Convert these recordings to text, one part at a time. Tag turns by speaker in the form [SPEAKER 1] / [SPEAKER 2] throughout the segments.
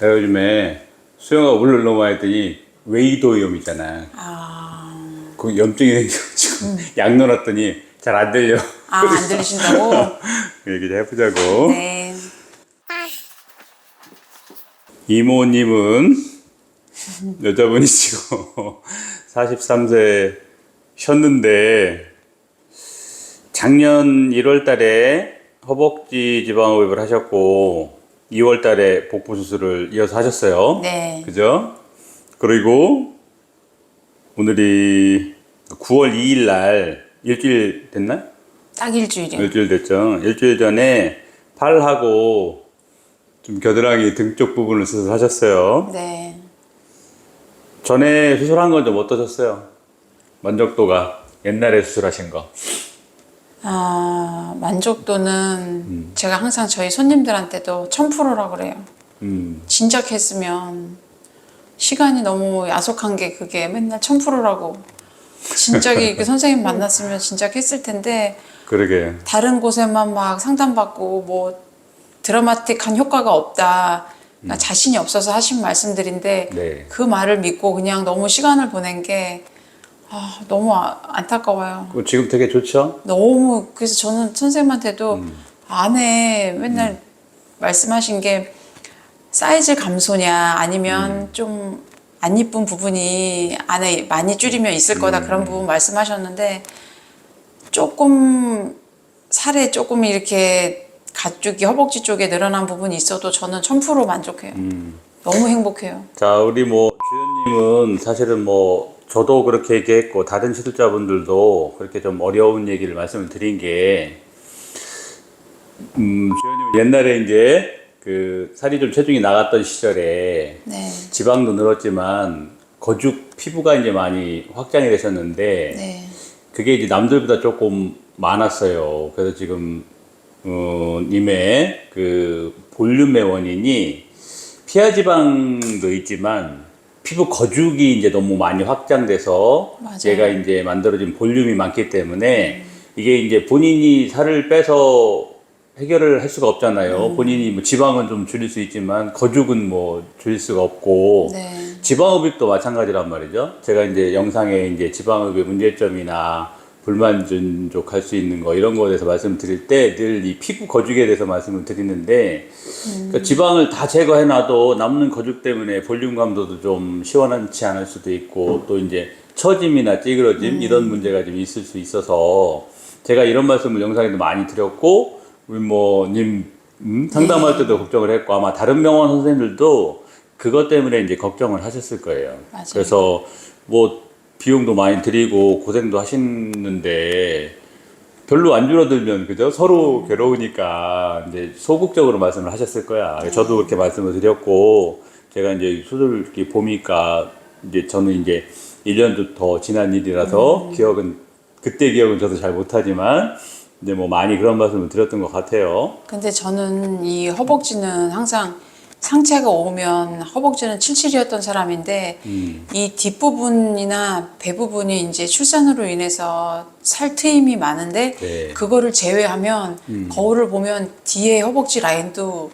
[SPEAKER 1] 내가 요즘에 수영하고 물을 너무 많이 했더니 웨이도염 있잖아. 그 염증이 생겨가지고 약 넣어놨더니 잘 안 들려.
[SPEAKER 2] 안 들리신다고?
[SPEAKER 1] 얘기 좀 해보자고.
[SPEAKER 2] 네.
[SPEAKER 1] 이모님은 여자분이시고 43세셨는데 작년 1월 달에 허벅지 지방흡입을 하셨고 2월 달에 복부 수술을 이어서 하셨어요.
[SPEAKER 2] 네.
[SPEAKER 1] 그죠? 그리고 오늘이 9월 2일 날 일주일 됐나?
[SPEAKER 2] 딱 일주일이요.
[SPEAKER 1] 일주일 됐죠. 일주일 전에 팔하고 좀 겨드랑이 등 쪽 부분을 수술하셨어요.
[SPEAKER 2] 네.
[SPEAKER 1] 전에 수술한 건 좀 어떠셨어요? 만족도가 옛날에 수술하신 거.
[SPEAKER 2] 만족도는 제가 항상 저희 손님들한테도 1000%라 그래요. 진작했으면 시간이 너무 야속한 게 그게 맨날 1000%라고. 진작에 그 선생님 만났으면 진작했을 텐데
[SPEAKER 1] 그러게.
[SPEAKER 2] 다른 곳에만 막 상담받고 뭐 드라마틱한 효과가 없다. 나 자신이 없어서 하신 말씀들인데
[SPEAKER 1] 네.
[SPEAKER 2] 그 말을 믿고 그냥 너무 시간을 보낸 게 너무 안타까워요.
[SPEAKER 1] 지금 되게 좋죠?
[SPEAKER 2] 너무 그래서 저는 선생님한테도 안에 맨날 말씀하신 게 사이즈 감소냐 아니면 좀 안 이쁜 부분이 안에 많이 줄이면 있을 거다 그런 부분 말씀하셨는데 조금 살에 조금 이렇게 가쪽이 허벅지 쪽에 늘어난 부분이 있어도 저는 1000% 만족해요. 너무 행복해요.
[SPEAKER 1] 자, 우리 뭐 주연님은 사실은 뭐 저도 그렇게 얘기했고 다른 시술자분들도 그렇게 좀 어려운 얘기를 말씀을 드린 게 주연님은 옛날에 이제 그 살이 좀 체중이 나갔던 시절에
[SPEAKER 2] 네.
[SPEAKER 1] 지방도 늘었지만 거죽 피부가 이제 많이 확장이 되셨는데
[SPEAKER 2] 네.
[SPEAKER 1] 그게 이제 남들보다 조금 많았어요. 그래서 지금 님의 그 볼륨의 원인이 피하 지방도 있지만 피부 거죽이 이제 너무 많이 확장돼서
[SPEAKER 2] 맞아요.
[SPEAKER 1] 얘가 이제 만들어진 볼륨이 많기 때문에 이게 이제 본인이 살을 빼서 해결을 할 수가 없잖아요. 본인이 뭐 지방은 좀 줄일 수 있지만 거죽은 뭐 줄일 수가 없고
[SPEAKER 2] 네.
[SPEAKER 1] 지방흡입도 마찬가지란 말이죠. 제가 이제 영상에 이제 지방흡입 문제점이나 불만족할 수 있는 거 이런 거에 대해서 말씀드릴 때 늘 이 피부 거죽에 대해서 말씀을 드리는데 그러니까 지방을 다 제거해놔도 남는 거죽 때문에 볼륨 감도도 좀 시원하지 않을 수도 있고 또 이제 처짐이나 찌그러짐 이런 문제가 좀 있을 수 있어서 제가 이런 말씀을 영상에도 많이 드렸고 우리 뭐님 상담할 때도 걱정을 했고 아마 다른 병원 선생님들도 그것 때문에 이제 걱정을 하셨을 거예요.
[SPEAKER 2] 맞아요.
[SPEAKER 1] 그래서 뭐 비용도 많이 드리고 고생도 하시는데 별로 안 줄어들면 그죠? 서로 괴로우니까 이제 소극적으로 말씀을 하셨을 거야. 저도 그렇게 말씀을 드렸고 제가 이제 수술 이렇게 보니까 이제 저는 이제 1년도 더 지난 일이라서 그때 기억은 저도 잘 못하지만 이제 뭐 많이 그런 말씀을 드렸던 것 같아요.
[SPEAKER 2] 근데 저는 이 허벅지는 항상 상체가 오면 허벅지는 77이었던 사람인데 이 뒷부분이나 배 부분이 이제 출산으로 인해서 살 트임이 많은데
[SPEAKER 1] 네.
[SPEAKER 2] 그거를 제외하면 거울을 보면 뒤에 허벅지 라인도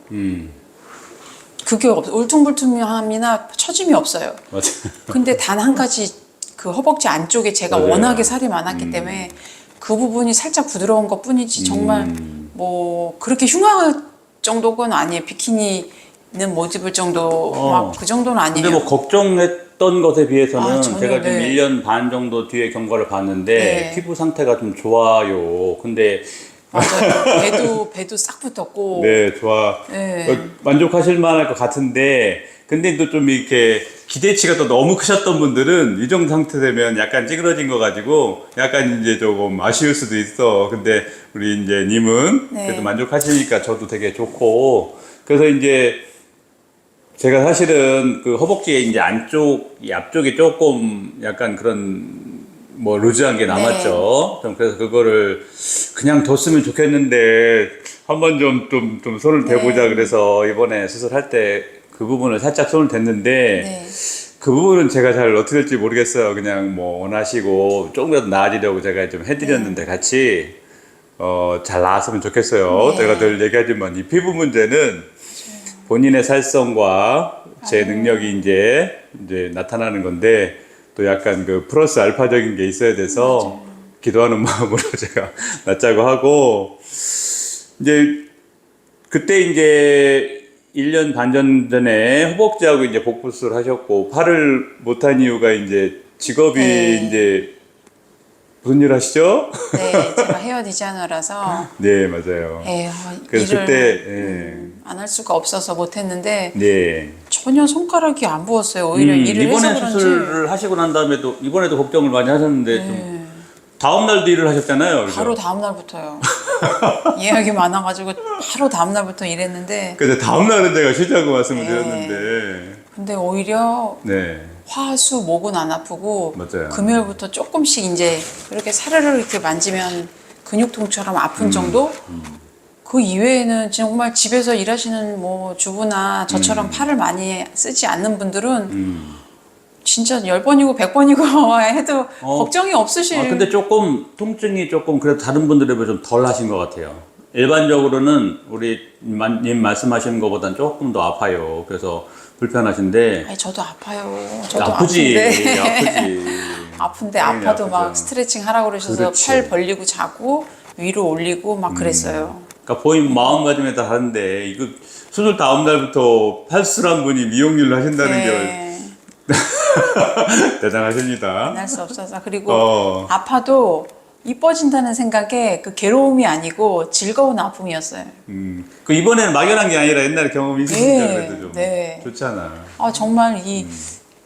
[SPEAKER 2] 그게 울퉁불퉁함이나 처짐이 없어요.
[SPEAKER 1] 맞아.
[SPEAKER 2] 근데 단 한 가지 그 허벅지 안쪽에 제가
[SPEAKER 1] 맞아요.
[SPEAKER 2] 워낙에 살이 많았기 때문에 그 부분이 살짝 부드러운 것 뿐이지 정말 뭐 그렇게 흉할 정도건 아니에요. 비키니는 못 입을 정도 막 그 정도는 아니에요.
[SPEAKER 1] 근데 뭐 걱정했던 것에 비해서는
[SPEAKER 2] 전혀,
[SPEAKER 1] 제가 지금
[SPEAKER 2] 네.
[SPEAKER 1] 1년 반 정도 뒤에 경과를 봤는데
[SPEAKER 2] 네.
[SPEAKER 1] 피부 상태가 좀 좋아요. 근데
[SPEAKER 2] 맞아요. 배도 싹 붙었고.
[SPEAKER 1] 네, 좋아.
[SPEAKER 2] 네.
[SPEAKER 1] 만족하실 만할 것 같은데 근데 또 좀 이렇게 기대치가 또 너무 크셨던 분들은 이 정도 상태 되면 약간 찌그러진 거 가지고 약간 이제 조금 아쉬울 수도 있어. 근데 우리 이제 님은
[SPEAKER 2] 네.
[SPEAKER 1] 그래도 만족하시니까 저도 되게 좋고 그래서 이제 제가 사실은 그 허벅지에 이제 이 앞쪽에 조금 약간 그런 뭐 루즈한 게 남았죠. 좀 그래서 그거를 그냥 뒀으면 좋겠는데 한번 좀 손을 대보자 그래서 이번에 수술할 때 그 부분을 살짝 손을 댔는데
[SPEAKER 2] 네.
[SPEAKER 1] 그 부분은 제가 잘 어떻게 될지 모르겠어요. 그냥 뭐 원하시고 조금이라도 나아지려고 제가 좀 해드렸는데 같이 잘 나았으면 좋겠어요.
[SPEAKER 2] 네.
[SPEAKER 1] 제가 늘 얘기하지만 이 피부 문제는 본인의 살성과 제 능력이 이제 나타나는 건데 또 약간 그 플러스 알파적인 게 있어야 돼서 기도하는 마음으로 제가 낳자고 하고 이제 그때 이제 1년 반 전에 허벅지하고 이제 복부수술 하셨고 팔을 못한 이유가 이제 직업이
[SPEAKER 2] 네.
[SPEAKER 1] 이제 무슨 일 하시죠?
[SPEAKER 2] 네, 제가 헤어 디자이너라서
[SPEAKER 1] 네, 맞아요. 그래서
[SPEAKER 2] 일을
[SPEAKER 1] 그때
[SPEAKER 2] 안 할 수가 없어서 못했는데
[SPEAKER 1] 네.
[SPEAKER 2] 전혀 손가락이 안 부었어요. 오히려 일을 해서
[SPEAKER 1] 이번에
[SPEAKER 2] 그런지.
[SPEAKER 1] 수술을 하시고 난 다음에도 이번에도 걱정을 많이 하셨는데 좀 다음 날도 일을 하셨잖아요. 그죠?
[SPEAKER 2] 바로 다음 날부터요. 예약이 많아가지고 바로 다음 날부터 일했는데
[SPEAKER 1] 그래서 다음 날은 제가 쉬자고 말씀을
[SPEAKER 2] 네.
[SPEAKER 1] 드렸는데
[SPEAKER 2] 근데 오히려
[SPEAKER 1] 네.
[SPEAKER 2] 화수 목은 안 아프고
[SPEAKER 1] 맞아요.
[SPEAKER 2] 금요일부터 조금씩 이제 이렇게 사르르 이렇게 만지면 근육통처럼 아픈 정도? 그 이외에는 정말 집에서 일하시는 뭐 주부나 저처럼 팔을 많이 쓰지 않는 분들은 진짜 10번이고 100번이고 해도 걱정이 없으실.
[SPEAKER 1] 근데 조금 통증이 조금 그래도 다른 분들에 비해 좀 덜 하신 것 같아요. 일반적으로는 우리 님 말씀하시는 것보다는 조금 더 아파요. 그래서 불편하신데
[SPEAKER 2] 아니, 저도 아파요. 저도
[SPEAKER 1] 아프지,
[SPEAKER 2] 아픈데.
[SPEAKER 1] 아프지.
[SPEAKER 2] 아픈데
[SPEAKER 1] 당연히
[SPEAKER 2] 아파도
[SPEAKER 1] 아프죠.
[SPEAKER 2] 막 스트레칭 하라고 그러셔서
[SPEAKER 1] 그렇지.
[SPEAKER 2] 팔 벌리고 자고 위로 올리고 막 그랬어요.
[SPEAKER 1] 그러니까 보인 마음가짐에 다 다른데 이거 수술 다음 날부터 팔수란 분이 미용일을 하신다는 게
[SPEAKER 2] 네.
[SPEAKER 1] 대단하십니다.
[SPEAKER 2] 안 할 수 없어서 그리고
[SPEAKER 1] 아파도
[SPEAKER 2] 아파도 이뻐진다는 생각에 그 괴로움이 아니고 즐거운 아픔이었어요.
[SPEAKER 1] 그 이번에는 막연한 게 아니라 옛날에 경험이 있으시니까
[SPEAKER 2] 네,
[SPEAKER 1] 그래도 좀
[SPEAKER 2] 네.
[SPEAKER 1] 좋잖아.
[SPEAKER 2] 정말 이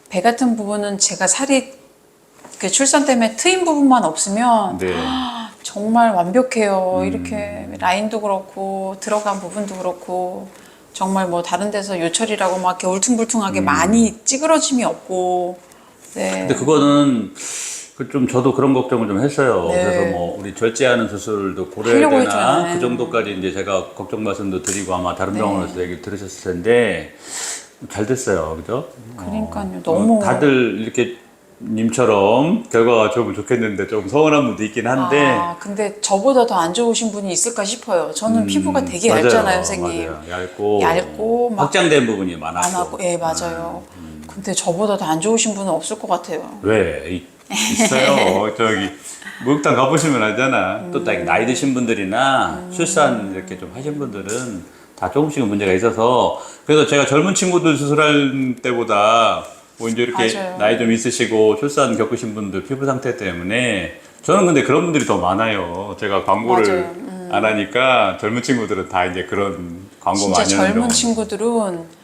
[SPEAKER 2] 배 같은 부분은 제가 살이 그 출산 때문에 트인 부분만 없으면
[SPEAKER 1] 네.
[SPEAKER 2] 정말 완벽해요. 이렇게 라인도 그렇고 들어간 부분도 그렇고 정말 뭐 다른 데서 요철이라고 막 이렇게 울퉁불퉁하게 많이 찌그러짐이 없고. 네.
[SPEAKER 1] 근데 그거는 그 좀 저도 그런 걱정을 좀 했어요.
[SPEAKER 2] 네.
[SPEAKER 1] 그래서 뭐 우리 절제하는 수술도 고려해야
[SPEAKER 2] 하려고
[SPEAKER 1] 되나
[SPEAKER 2] 했잖아요.
[SPEAKER 1] 그 정도까지 이제 제가 걱정 말씀도 드리고 아마 다른
[SPEAKER 2] 네.
[SPEAKER 1] 병원에서 얘기 들으셨을 텐데 잘 됐어요, 그죠?
[SPEAKER 2] 그러니까요. 너무
[SPEAKER 1] 다들 이렇게 님처럼 결과가 좋으면 좋겠는데 좀 서운한 분도 있긴 한데
[SPEAKER 2] 근데 저보다 더 안 좋으신 분이 있을까 싶어요. 저는 피부가 되게
[SPEAKER 1] 맞아요,
[SPEAKER 2] 얇잖아요, 선생님.
[SPEAKER 1] 맞아요.
[SPEAKER 2] 얇고 막
[SPEAKER 1] 확장된 부분이
[SPEAKER 2] 안
[SPEAKER 1] 많았고.
[SPEAKER 2] 하고, 예, 맞아요. 근데 저보다 더 안 좋으신 분은 없을 것 같아요.
[SPEAKER 1] 왜? 있어요. 저기 목욕탕 가보시면 알잖아. 또 딱 나이 드신 분들이나 출산 이렇게 좀 하신 분들은 다 조금씩은 문제가 있어서 그래서 제가 젊은 친구들 수술할 때보다 뭐 이제 이렇게
[SPEAKER 2] 맞아요.
[SPEAKER 1] 나이 좀 있으시고 출산 겪으신 분들 피부 상태 때문에 저는 근데 그런 분들이 더 많아요. 제가 광고를
[SPEAKER 2] 맞아요.
[SPEAKER 1] 안 하니까 젊은 친구들은 다 이제 그런 광고
[SPEAKER 2] 진짜
[SPEAKER 1] 많이 하는
[SPEAKER 2] 젊은
[SPEAKER 1] 병원.
[SPEAKER 2] 친구들은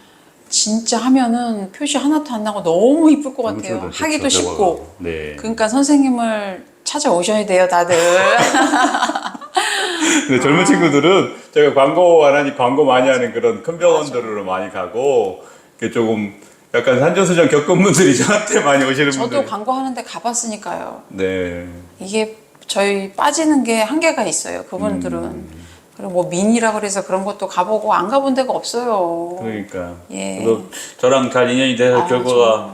[SPEAKER 2] 진짜 하면은 표시 하나도 안 나고 너무 이쁠 것 같아요.
[SPEAKER 1] 친구들
[SPEAKER 2] 하기도
[SPEAKER 1] 좋죠,
[SPEAKER 2] 쉽고.
[SPEAKER 1] 대화가. 네.
[SPEAKER 2] 그러니까 선생님을 찾아오셔야 돼요, 다들.
[SPEAKER 1] 근데 젊은 친구들은 제가 광고 안 하니 광고 많이 하는 그런 큰 병원들로 많이 가고 이게 조금 약간 산전수전 겪은 분들이 저한테 많이 오시는
[SPEAKER 2] 저도
[SPEAKER 1] 분들.
[SPEAKER 2] 광고하는데 가봤으니까요.
[SPEAKER 1] 네.
[SPEAKER 2] 이게 저희 빠지는 게 한계가 있어요. 그분들은. 그리고 뭐 민이라 그래서 그런 것도 가보고 안 가본 데가 없어요.
[SPEAKER 1] 그러니까.
[SPEAKER 2] 예.
[SPEAKER 1] 그래서 저랑 잘 인연이 돼서 결과가.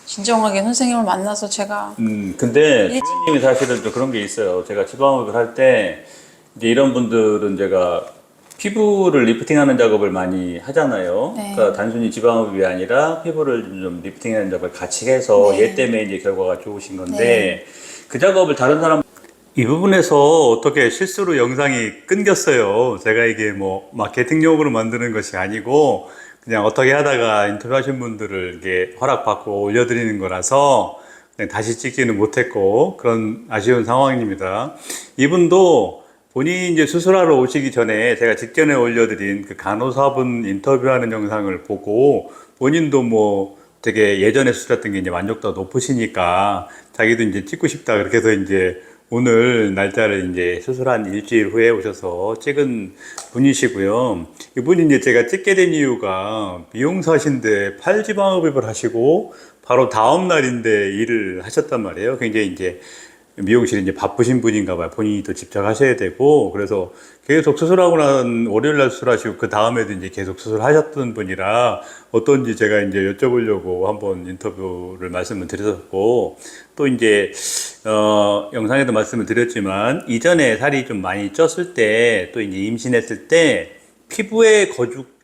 [SPEAKER 2] 진정하게 선생님을 만나서 제가
[SPEAKER 1] 근데 주연님이 사실은 또 그런 게 있어요. 제가 지방흡입을 할 때 이제 이런 분들은 제가 피부를 리프팅하는 작업을 많이 하잖아요.
[SPEAKER 2] 네.
[SPEAKER 1] 그러니까 단순히 지방흡입이 아니라 피부를 좀 리프팅하는 작업을 같이 해서
[SPEAKER 2] 네.
[SPEAKER 1] 얘 때문에 이제 결과가 좋으신 건데 그 작업을 다른 사람 이 부분에서 어떻게 실수로 영상이 끊겼어요. 제가 이게 뭐 마케팅용으로 만드는 것이 아니고 그냥 어떻게 하다가 인터뷰하신 분들을 이게 허락받고 올려드리는 거라서 그냥 다시 찍지는 못했고 그런 아쉬운 상황입니다. 이분도 본인이 이제 수술하러 오시기 전에 제가 직전에 올려드린 그 간호사분 인터뷰하는 영상을 보고 본인도 뭐 되게 예전에 수술했던 게 이제 만족도가 높으시니까 자기도 이제 찍고 싶다 그렇게 해서 이제 오늘 날짜를 이제 수술한 일주일 후에 오셔서 찍은 분이시고요. 이분이 이제 제가 찍게 된 이유가 미용사신데 팔지방흡입을 하시고 바로 다음 날인데 일을 하셨단 말이에요. 굉장히 이제 미용실이 이제 바쁘신 분인가 봐요. 본인이 또 직접 하셔야 되고. 그래서 계속 수술하고 난 월요일 날 수술하시고 그 다음에도 이제 계속 수술하셨던 분이라 어떤지 제가 이제 여쭤보려고 한번 인터뷰를 말씀을 드렸었고 또 이제 영상에도 말씀을 드렸지만 이전에 살이 좀 많이 쪘을 때 또 이제 임신했을 때 피부에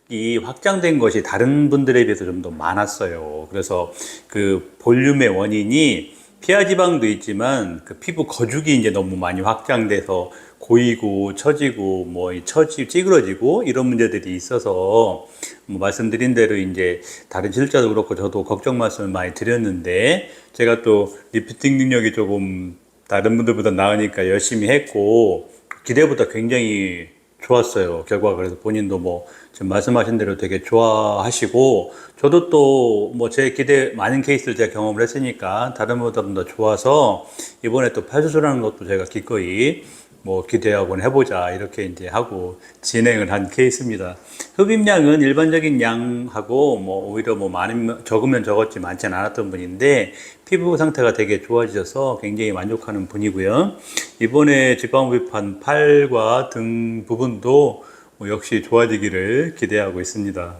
[SPEAKER 1] 이 확장된 것이 다른 분들에 비해서 좀 더 많았어요. 그래서 그 볼륨의 원인이 피하 지방도 있지만 그 피부 거죽이 이제 너무 많이 확장돼서 고이고 처지고 뭐 찌그러지고 이런 문제들이 있어서 뭐 말씀드린 대로 이제 다른 실자도 그렇고 저도 걱정 말씀을 많이 드렸는데 제가 또 리프팅 능력이 조금 다른 분들보다 나으니까 열심히 했고 기대보다 굉장히 좋았어요. 결과가. 그래서 본인도 뭐 지금 말씀하신 대로 되게 좋아하시고 저도 또 뭐 제 기대 많은 케이스를 제가 경험을 했으니까 다른 분보다 더 좋아서 이번에 또 팔수술하는 것도 제가 기꺼이 뭐 기대하곤 해보자 이렇게 이제 하고 진행을 한 케이스입니다. 흡입량은 일반적인 양하고 뭐 오히려 뭐 많으면 적으면 적었지 많지는 않았던 분인데 피부 상태가 되게 좋아지셔서 굉장히 만족하는 분이고요. 이번에 지방흡입한 팔과 등 부분도 뭐 역시 좋아지기를 기대하고 있습니다.